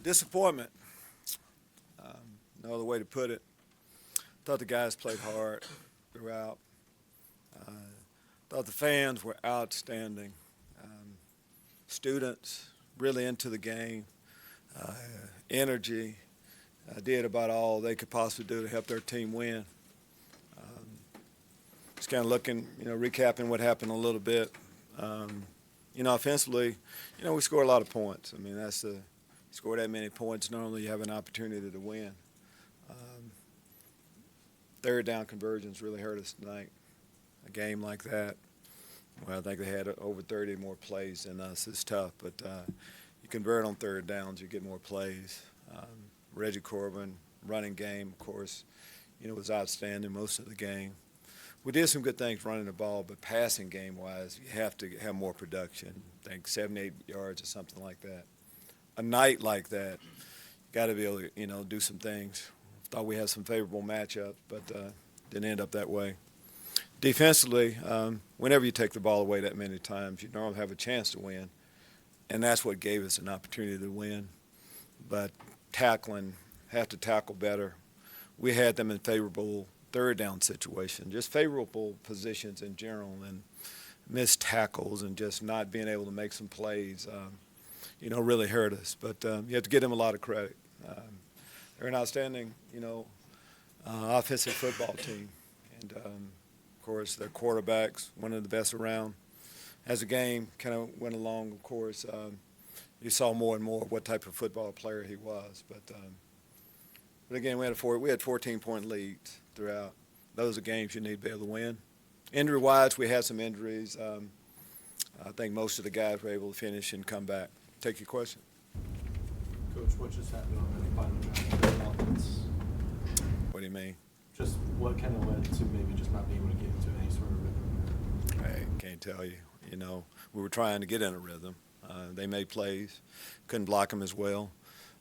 Disappointment. No other way to put it. Thought the guys played hard throughout. Uh, Thought the fans were outstanding. Students really into the game. Uh, Energy. Did about all they could possibly do to help their team win. Um, just kind of looking, recapping what happened a little bit. Offensively, we score a lot of points. I mean, score that many points, normally you have an opportunity to win. Um, Third down conversions really hurt us tonight. A game like that, well, I think they had over 30 more plays than us. It's tough, but you convert on third downs, you get more plays. Reggie Corbin, running game, of course, was outstanding most of the game. We did some good things running the ball, but passing game-wise, you have to have more production. I think 78 yards or something like that. A night like that, you got to be able to, do some things. Thought we had some favorable matchups, but didn't end up that way. Defensively, whenever you take the ball away that many times, you normally have a chance to win, and that's what gave us an opportunity to win. But tackling, have to tackle better. We had them in favorable third down situation, just favorable positions in general, and missed tackles and just not being able to make some plays, really hurt us. But you have to give them a lot of credit. They're an outstanding, offensive football team. And, of course, their quarterback's one of the best around. As the game kind of went along, of course, you saw more and more what type of football player he was. But again, we had 14-point leads throughout. Those are games you need to be able to win. Injury-wise, we had some injuries. I think most of the guys were able to finish and come back. Take your question. Coach, what just happened on that final drive of the offense? What do you mean? Just what kind of led to maybe just not being able to get into any sort of rhythm? I can't tell you. We were trying to get in a rhythm. They made plays, couldn't block them as well.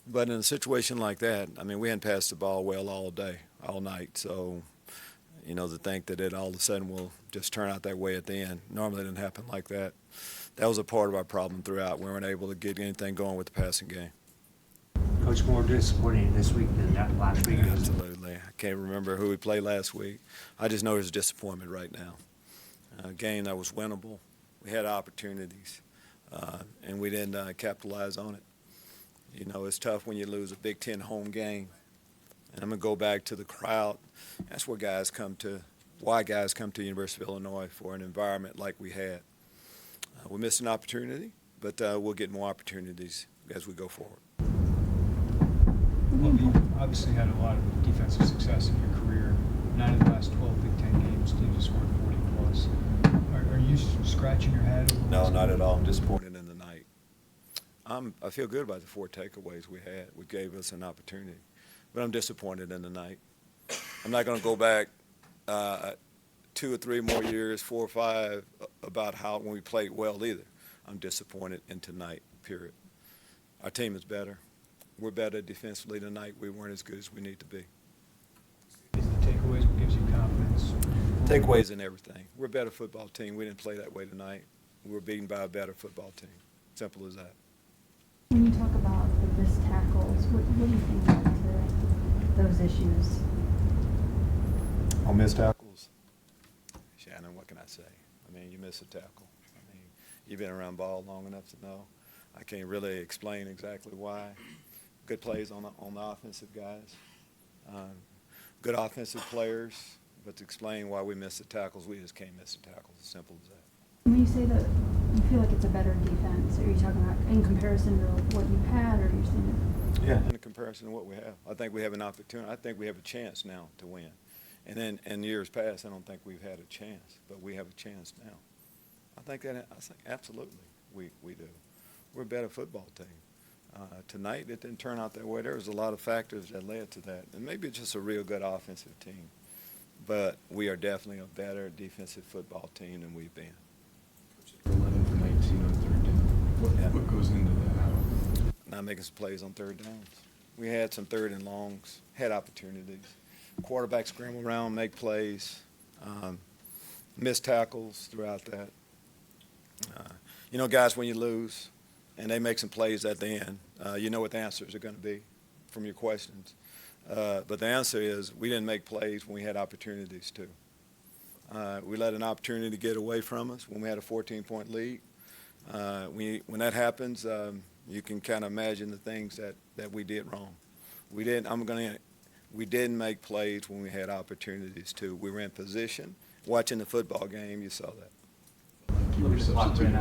But in a situation like that, I mean, we hadn't passed the ball well all day, all night. So, to think that it all of a sudden will just turn out that way at the end, normally it didn't happen like that. That was a part of our problem throughout. We weren't able to get anything going with the passing game. Coach, more disappointing this week than that last week? Absolutely. I can't remember who we played last week. I just know there's a disappointment right now. A game that was winnable. We had opportunities, and we didn't capitalize on it. It's tough when you lose a Big Ten home game. And I'm going to go back to the crowd. That's why guys come to the University of Illinois for an environment like we had. We missed an opportunity, but we'll get more opportunities as we go forward. Well, you obviously had a lot of defensive success in your career. 9 of the last 12 Big Ten games, teams have scored 40-plus. Are you scratching your head? No, not at all. I'm disappointed in the night. I feel good about the 4 takeaways we had, which gave us an opportunity. But I'm disappointed in the night. I'm not going to go back 2 or 3 more years, 4 or 5, about how when we played well either. I'm disappointed in tonight, period. Our team is better. We're better defensively tonight. We weren't as good as we need to be. Is the takeaways what gives you confidence? Takeaways in everything. We're a better football team. We didn't play that way tonight. We were beaten by a better football team. Simple as that. When you talk about the missed tackles, what do you think led to those issues? On missed tackles? Shannon, what can I say? I mean, you miss a tackle. I mean, you've been around ball long enough to know. I can't really explain exactly why. Good plays on the offensive guys. Good offensive players. But to explain why we missed the tackles, we just can't miss the tackles. As simple as that. When you say that you feel like it's a better defense, are you talking about in comparison to what you've had, or you're saying it? Yeah, in comparison to what we have. I think we have an opportunity. I think we have a chance now to win. And then in years past, I don't think we've had a chance, but we have a chance now. I think absolutely we do. We're a better football team. Tonight, it didn't turn out that way. There was a lot of factors that led to that. And maybe it's just a real good offensive team. But we are definitely a better defensive football team than we've been. 11 for 19 on third down. What goes into that? Not making some plays on third downs. We had some third and longs, had opportunities. Quarterback scramble around, make plays, missed tackles throughout that. Guys, when you lose, and they make some plays at the end, you know what the answers are going to be from your questions. But the answer is we didn't make plays when we had opportunities to. We let an opportunity get away from us when we had a 14-point lead. When that happens, you can kind of imagine the things that we did wrong. We didn't make plays when we had opportunities to. We were in position. Watching the football game, you saw that. Like you were substituting.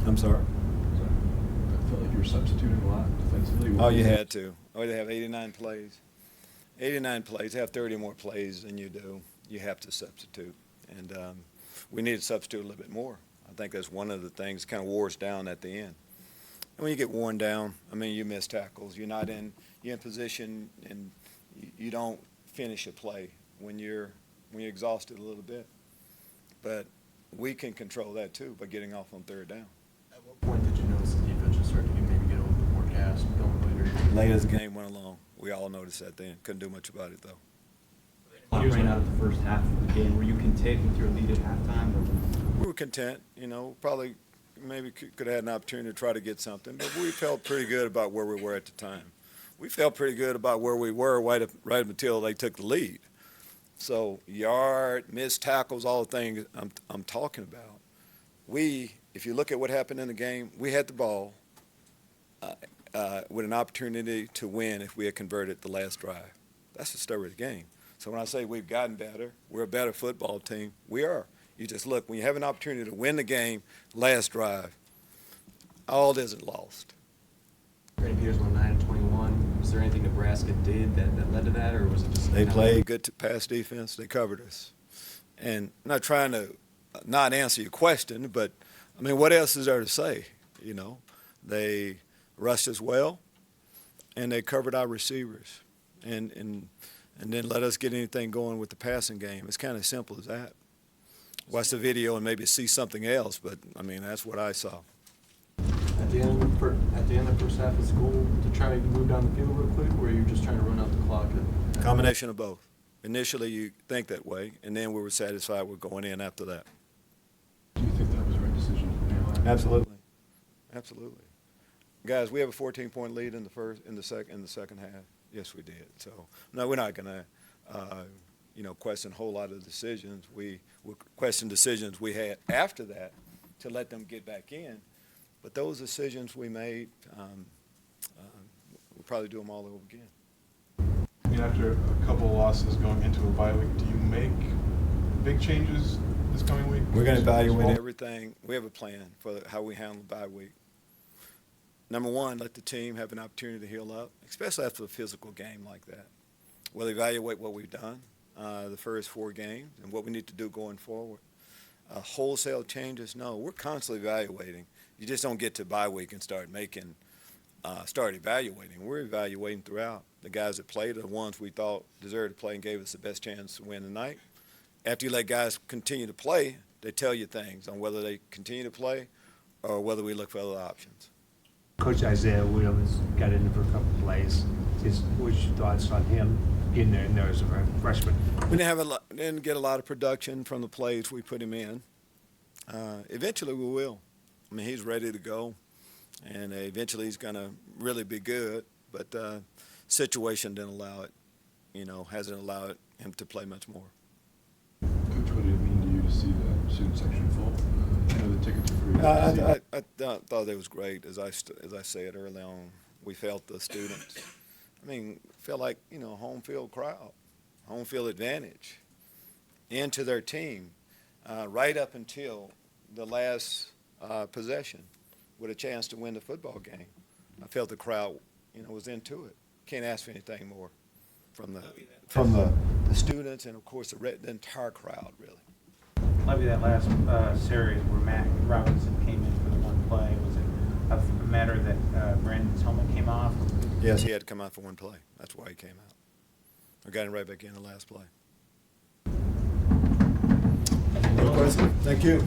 I'm sorry? I felt like you were substituting a lot defensively. Oh, you had to. Oh, they have 89 plays. 89 plays. They have 30 more plays than you do. You have to substitute. And we need to substitute a little bit more. I think that's one of the things that kind of wore us down at the end. And when you get worn down, I mean, you miss tackles. You're in position, and you don't finish a play when you're exhausted a little bit. But we can control that too by getting off on third down. At what point did you notice the defense just started to maybe get a little bit more gas going later? Late as the game went along, we all noticed that then. Couldn't do much about it though. Clock ran out of the first half of the game. Were you content with your lead at halftime? We were content, probably maybe could have had an opportunity to try to get something, but we felt pretty good about where we were at the time. We felt pretty good about where we were right up until they took the lead. So missed tackles, all the things I'm talking about. If you look at what happened in the game, we had the ball with an opportunity to win if we had converted the last drive. That's the story of the game. So when I say we've gotten better, we're a better football team, we are. You just look, when you have an opportunity to win the game, last drive, all isn't lost. Brandon Peters went 9-21. Was there anything Nebraska did that led to that, or was it just They played good pass defense. They covered us. And I'm not trying to not answer your question, but, I mean, what else is there to say? They rushed us well, and they covered our receivers. And then let us get anything going with the passing game. It's kind of simple as that. Watch the video and maybe see something else, but, I mean, that's what I saw. At the end of the first half of school, to try to move down the field real quick, or you're just trying to run out the clock? Combination of both. Initially, you think that way, and then we were satisfied with going in after that. Do you think that was the right decision? Absolutely. Absolutely. Guys, we have a 14-point lead in the second half. Yes, we did. So, no, we're not going to, question a whole lot of decisions. We will question decisions we had after that to let them get back in. But those decisions we made, we'll probably do them all over again. I mean, after a couple of losses going into a bye week, do you make big changes this coming week? We're going to evaluate everything. We have a plan for how we handle the bye week. Number one, let the team have an opportunity to heal up, especially after a physical game like that. We'll evaluate what we've done the first 4 games and what we need to do going forward. Wholesale changes, no. We're constantly evaluating. You just don't get to bye week and start evaluating. We're evaluating throughout. The guys that played are the ones we thought deserved to play and gave us the best chance to win tonight. After you let guys continue to play, they tell you things on whether they continue to play or whether we look for other options. Coach Isaiah Williams got in there for a couple of plays. What's your thoughts on him getting in there as a freshman? We didn't get a lot of production from the plays we put him in. Eventually we will. I mean, he's ready to go, and eventually he's going to really be good, but situation didn't allow it, hasn't allowed him to play much more. Coach, what did it mean to you to see the student section full? I know the tickets are pretty good. I thought it was great. As I said early on, we felt the students. I mean, felt like, home field crowd, home field advantage into their team right up until the last possession with a chance to win the football game. I felt the crowd, was into it. Can't ask for anything more from the students and, of course, the entire crowd, really. Lovie, that last series where Matt Robinson came in for the one play, was it a matter that Brandon's helmet came off? Yes, he had to come out for one play. That's why he came out. I got him right back in the last play. Thank you.